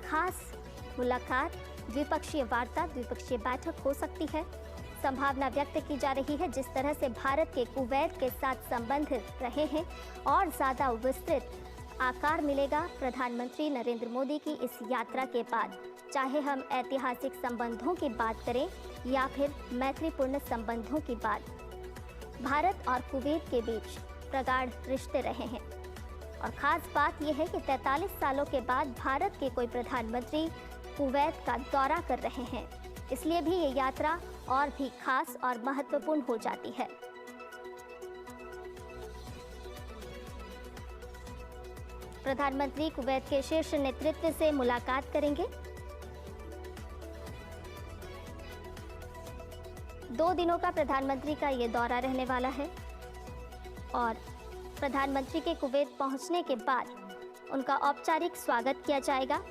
खास मुलाकात, द्विपक्षीय वार्ता, द्विपक्षीय बैठक हो सकती है। संभावना व्यक्त की जा रही है जिस तरह से भारत के कुवैत के साथ संबंध रहे हैं और ज़्यादा विस्तृत आकार मिलेगा प्रधानमंत्री नरेंद्र मोदी की इस यात्रा के बाद। चाहे हम ऐतिहासिक संबंधों की बात करें या फिर मैत्रीपूर्ण संबंधों की बात, भारत और कुवैत के बीच प्रगाढ़ रिश्ते रहे हैं और ख़ास बात यह है कि 43 सालों के बाद भारत के कोई प्रधानमंत्री कुवैत का दौरा कर रहे हैं, इसलिए भी ये यात्रा और भी खास और महत्वपूर्ण हो जाती है। प्रधानमंत्री कुवैत के शीर्ष नेतृत्व से मुलाकात करेंगे। 2 दिनों का प्रधानमंत्री का ये दौरा रहने वाला है और प्रधानमंत्री के कुवैत पहुंचने के बाद उनका औपचारिक स्वागत किया जाएगा।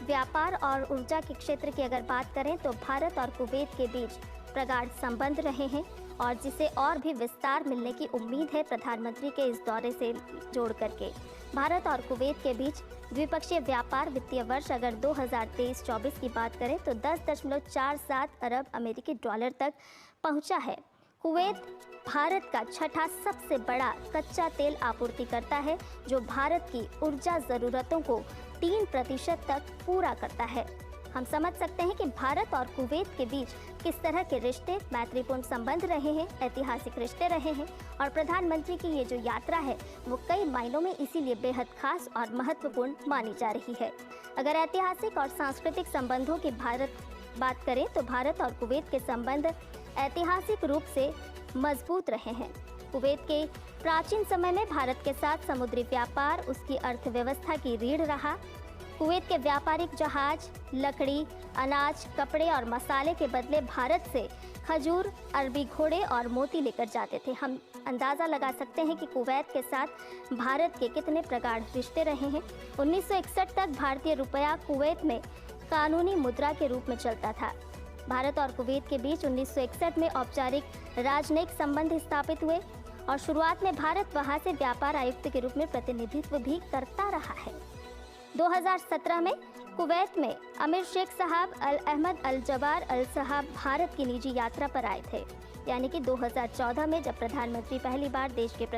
व्यापार और ऊर्जा के क्षेत्र की अगर बात करें तो भारत और कुवैत के बीच प्रगाढ़ संबंध रहे हैं और जिसे और भी विस्तार मिलने की उम्मीद है प्रधानमंत्री के इस दौरे से जोड़ करके। भारत और कुवैत के बीच द्विपक्षीय व्यापार वित्तीय वर्ष अगर 2023-24 की बात करें तो 10.47 अरब अमेरिकी डॉलर तक पहुंचा है। कुवैत भारत का छठा सबसे बड़ा कच्चा तेल आपूर्तिकर्ता है जो भारत की ऊर्जा ज़रूरतों को 3% तक पूरा करता है। हम समझ सकते हैं कि भारत और कुवैत के बीच किस तरह के रिश्ते, मैत्रीपूर्ण संबंध रहे हैं, ऐतिहासिक रिश्ते रहे हैं और प्रधानमंत्री की ये जो यात्रा है वो कई मायनों में इसीलिए बेहद खास और महत्वपूर्ण मानी जा रही है। अगर ऐतिहासिक और सांस्कृतिक संबंधों की बात करें तो भारत और कुवैत के संबंध ऐतिहासिक रूप से मजबूत रहे हैं। कुवैत के प्राचीन समय में भारत के साथ समुद्री व्यापार उसकी अर्थव्यवस्था की रीढ़ रहा। कुवैत के व्यापारिक जहाज लकड़ी, अनाज, कपड़े और मसाले के बदले भारत से खजूर, अरबी घोड़े और मोती लेकर जाते थे। हम अंदाज़ा लगा सकते हैं कि कुवैत के साथ भारत के कितने प्रगाढ़ रिश्ते रहे हैं। 1961 तक भारतीय रुपया कुवैत में कानूनी मुद्रा के रूप में चलता था। भारत और कुवैत के बीच 1961 में औपचारिक राजनयिक संबंध स्थापित हुए और शुरुआत में भारत वहां से व्यापार आयुक्त के रूप में प्रतिनिधित्व भी करता रहा है। 2017 में कुवैत में अमीर शेख साहब अल अहमद अल जबार अल साहब भारत की निजी यात्रा पर आए थे, यानी कि 2014 में जब प्रधानमंत्री पहली बार देश के